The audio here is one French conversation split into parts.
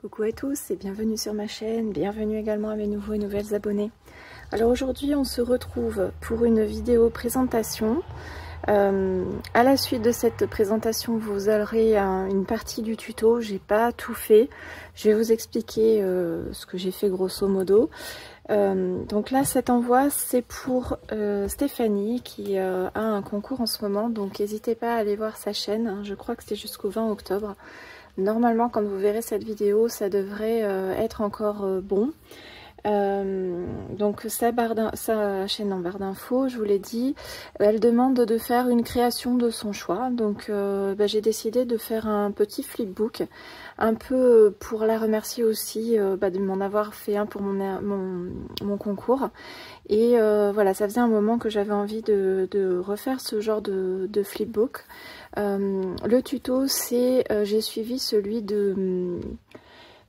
Coucou à tous et bienvenue sur ma chaîne, bienvenue également à mes nouveaux et nouvelles abonnés. Alors aujourd'hui on se retrouve pour une vidéo présentation. À la suite de cette présentation vous aurez une partie du tuto, j'ai pas tout fait. Je vais vous expliquer ce que j'ai fait grosso modo. Donc là cet envoi c'est pour Stéphanie qui a un concours en ce moment, donc n'hésitez pas à aller voir sa chaîne, hein. Je crois que c'est jusqu'au 20 octobre. Normalement, quand vous verrez cette vidéo, ça devrait être encore bon. Donc sa chaîne en barre d'infos, je vous l'ai dit, elle demande de faire une création de son choix. Donc j'ai décidé de faire un petit flipbook, un peu pour la remercier aussi de m'en avoir fait un pour mon concours. Et voilà, ça faisait un moment que j'avais envie de refaire ce genre de flipbook. Le tuto, c'est j'ai suivi celui de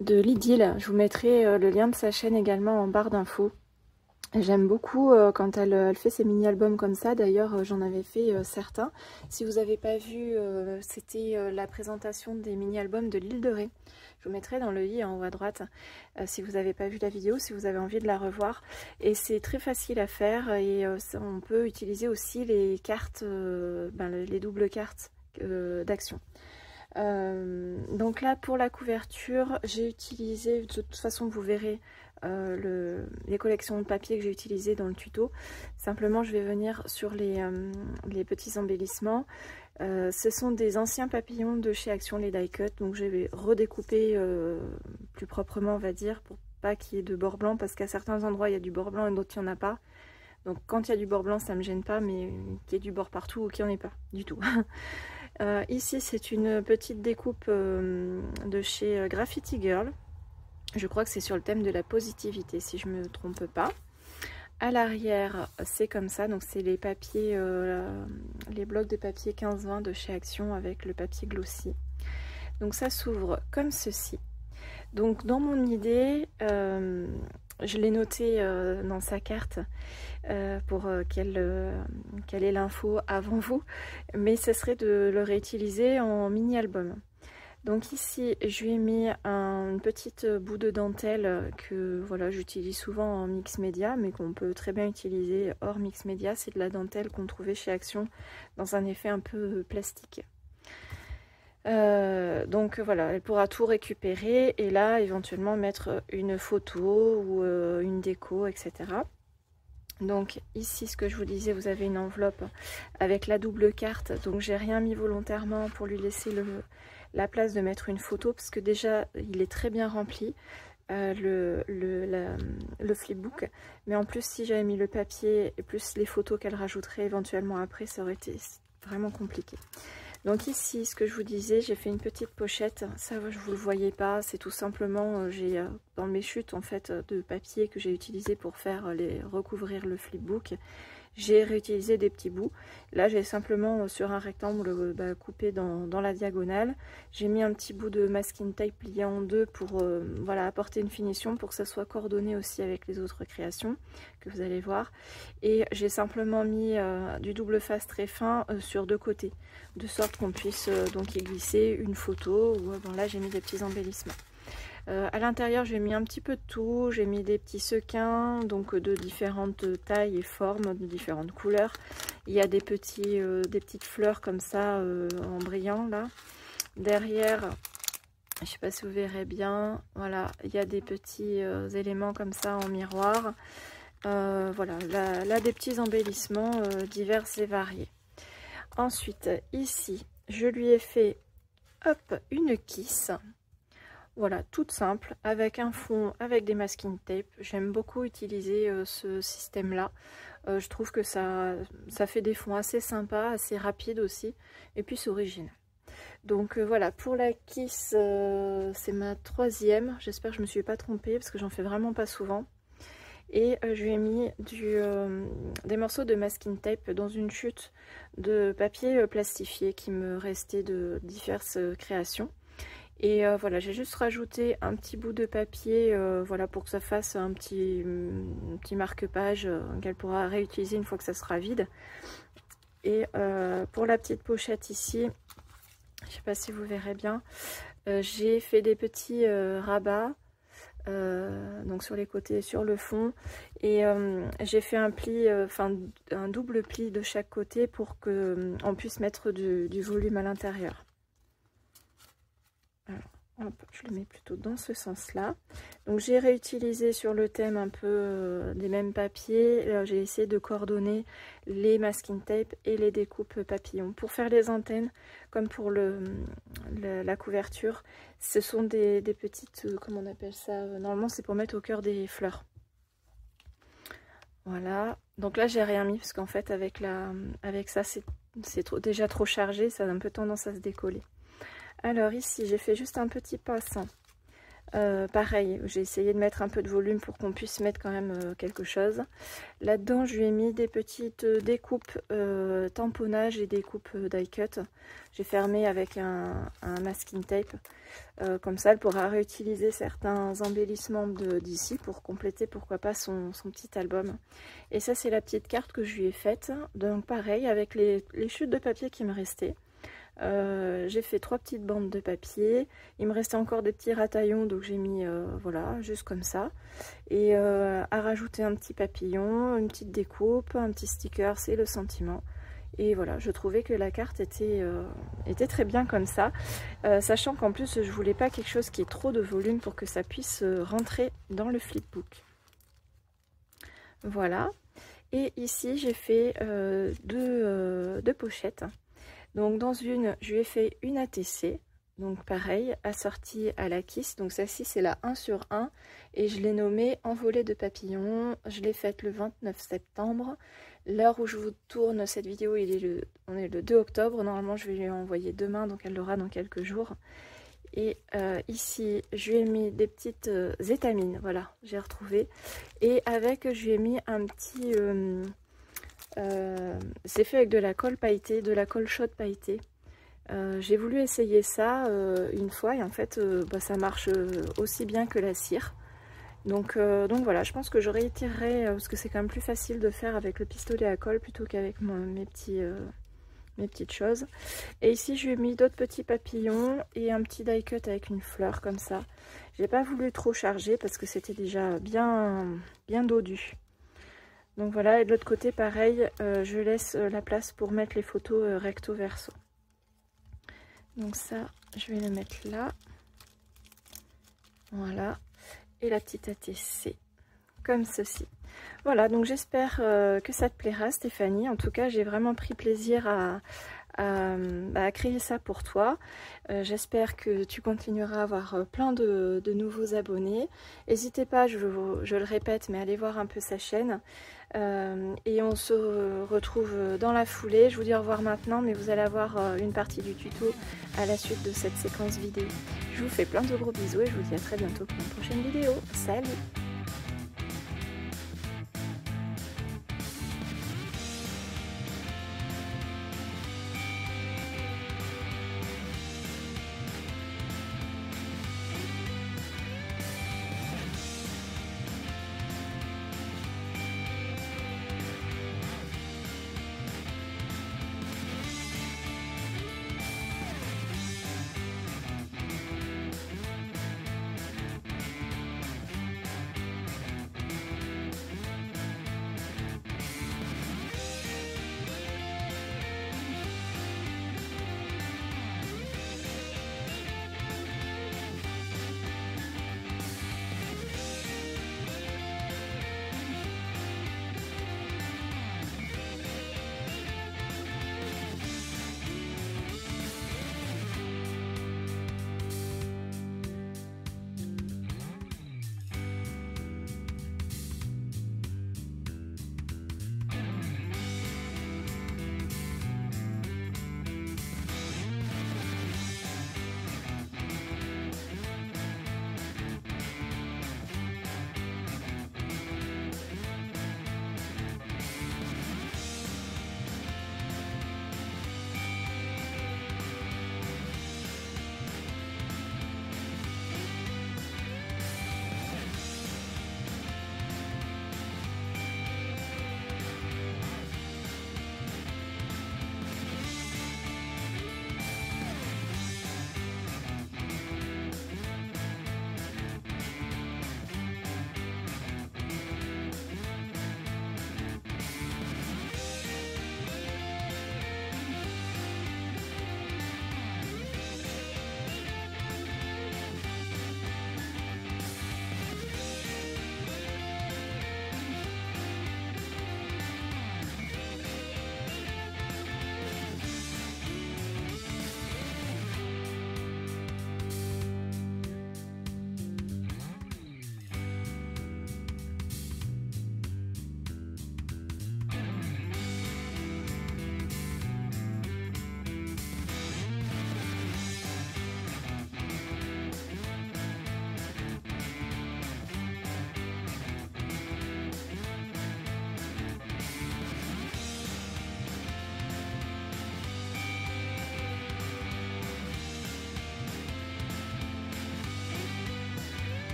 Lydile. Je vous mettrai le lien de sa chaîne également en barre d'infos. J'aime beaucoup quand elle fait ses mini-albums comme ça. D'ailleurs, j'en avais fait certains. Si vous n'avez pas vu, c'était la présentation des mini-albums de l'île de Ré. Je vous mettrai dans le i en haut à droite si vous n'avez pas vu la vidéo, si vous avez envie de la revoir. Et c'est très facile à faire et on peut utiliser aussi les cartes, les doubles cartes d'action. Donc là pour la couverture j'ai utilisé, de toute façon vous verrez les collections de papier que j'ai utilisées dans le tuto. Simplement je vais venir sur les petits embellissements. Ce sont des anciens papillons de chez Action les die cut, donc je vais redécouper plus proprement on va dire, pour pas qu'il y ait de bord blanc, parce qu'à certains endroits il y a du bord blanc et d'autres il n'y en a pas. Donc quand il y a du bord blanc ça me gêne pas, mais qu'il y ait du bord partout ou qu'il n'y en ait pas du tout. Ici c'est une petite découpe de chez Graffiti Girl. Je crois que c'est sur le thème de la positivité si je me trompe pas. À l'arrière c'est comme ça, donc c'est les papiers, les blocs de papier 15-20 de chez Action avec le papier glossy. Donc ça s'ouvre comme ceci. Donc dans mon idée, je l'ai noté dans sa carte pour qu'elle ait l'info avant vous, mais ce serait de le réutiliser en mini-album. Donc ici je lui ai mis une petite bout de dentelle que voilà j'utilise souvent en mix média, mais qu'on peut très bien utiliser hors mix média. C'est de la dentelle qu'on trouvait chez Action dans un effet un peu plastique. Donc voilà, elle pourra tout récupérer et là éventuellement mettre une photo ou une déco, etc. Donc ici ce que je vous disais, vous avez une enveloppe avec la double carte, donc j'ai rien mis volontairement pour lui laisser la place de mettre une photo, parce que déjà il est très bien rempli le flipbook, mais en plus si j'avais mis le papier et plus les photos qu'elle rajouterait éventuellement après, ça aurait été vraiment compliqué. Donc ici, ce que je vous disais, j'ai fait une petite pochette. Ça, je vous le voyais pas. C'est tout simplement, j'ai dans mes chutes en fait de papier que j'ai utilisé pour faire recouvrir le flipbook. J'ai réutilisé des petits bouts. Là, j'ai simplement sur un rectangle coupé dans la diagonale. J'ai mis un petit bout de masking tape plié en deux pour voilà, apporter une finition, pour que ça soit coordonné aussi avec les autres créations que vous allez voir. Et j'ai simplement mis du double face très fin sur deux côtés, de sorte qu'on puisse donc y glisser une photo. Ou là, j'ai mis des petits embellissements. À l'intérieur j'ai mis un petit peu de tout, j'ai mis des petits sequins donc de différentes tailles et formes, de différentes couleurs. Il y a des petites fleurs comme ça en brillant là. Derrière, je sais pas si vous verrez bien, voilà, il y a des petits éléments comme ça en miroir. Voilà, là des petits embellissements divers et variés. Ensuite ici je lui ai fait hop une kiss. Voilà, toute simple, avec un fond, avec des masking tape. J'aime beaucoup utiliser ce système-là. Je trouve que ça fait des fonds assez sympas, assez rapides aussi. Et puis c'est original. Donc voilà, pour la kiss, c'est ma troisième. J'espère que je ne me suis pas trompée, parce que j'en fais vraiment pas souvent. Et je lui ai mis des morceaux de masking tape dans une chute de papier plastifié qui me restait de diverses créations. Et voilà, j'ai juste rajouté un petit bout de papier voilà, pour que ça fasse un petit marque-page qu'elle pourra réutiliser une fois que ça sera vide. Et pour la petite pochette ici, je ne sais pas si vous verrez bien, J'ai fait des petits rabats, donc sur les côtés et sur le fond, et j'ai fait un pli, un double pli de chaque côté pour que on puisse mettre du volume à l'intérieur. Hop, je le mets plutôt dans ce sens-là. Donc j'ai réutilisé sur le thème un peu des mêmes papiers. J'ai essayé de coordonner les masking tape et les découpes papillons. Pour faire les antennes, comme pour la couverture, ce sont des petites, comment on appelle ça? Normalement c'est pour mettre au cœur des fleurs. Voilà. Donc là j'ai rien mis parce qu'en fait avec ça c'est déjà trop chargé, ça a un peu tendance à se décoller. Alors ici, j'ai fait juste un petit passant. Pareil, j'ai essayé de mettre un peu de volume pour qu'on puisse mettre quand même quelque chose. Là-dedans, je lui ai mis des petites découpes tamponnage et découpes die cut. J'ai fermé avec un masking tape. Comme ça, elle pourra réutiliser certains embellissements d'ici pour compléter, pourquoi pas, son petit album. Et ça, c'est la petite carte que je lui ai faite. Donc pareil, avec les chutes de papier qui me restaient. J'ai fait 3 petites bandes de papier. Il me restait encore des petits rataillons, donc j'ai mis voilà, juste comme ça, et à rajouter un petit papillon, une petite découpe, un petit sticker, c'est le sentiment. Et voilà, je trouvais que la carte était très bien comme ça, sachant qu'en plus je voulais pas quelque chose qui ait trop de volume pour que ça puisse rentrer dans le flipbook. Voilà. Et ici j'ai fait deux pochettes. Donc dans une, je lui ai fait une ATC, donc pareil, assortie à la Kiss. Donc celle-ci c'est la 1 sur 1 et je l'ai nommée Envolée de papillons. Je l'ai faite le 29 septembre. L'heure où je vous tourne cette vidéo, on est le 2 octobre. Normalement je vais lui envoyer demain, donc elle l'aura dans quelques jours. Et ici je lui ai mis des petites étamines, voilà, j'ai retrouvé. Et avec, je lui ai mis un petit... c'est fait avec de la colle pailletée, de la colle chaude pailletée. J'ai voulu essayer ça une fois et en fait ça marche aussi bien que la cire. Donc voilà, je pense que je réitérerai parce que c'est quand même plus facile de faire avec le pistolet à colle plutôt qu'avec mes petites choses. Et ici je lui ai mis d'autres petits papillons et un petit die cut avec une fleur comme ça. J'ai pas voulu trop charger parce que c'était déjà bien dodu. Donc voilà, et de l'autre côté, pareil, je laisse la place pour mettre les photos recto verso. Donc ça, je vais le mettre là. Voilà. Et la petite ATC, comme ceci. Voilà, donc j'espère que ça te plaira, Stéphanie. En tout cas, j'ai vraiment pris plaisir à créer ça pour toi. J'espère que tu continueras à avoir plein de nouveaux abonnés. N'hésitez pas, je le répète, mais allez voir un peu sa chaîne. Et on se retrouve dans la foulée. Je vous dis au revoir maintenant, mais vous allez avoir une partie du tuto à la suite de cette séquence vidéo. Je vous fais plein de gros bisous et je vous dis à très bientôt pour une prochaine vidéo. Salut!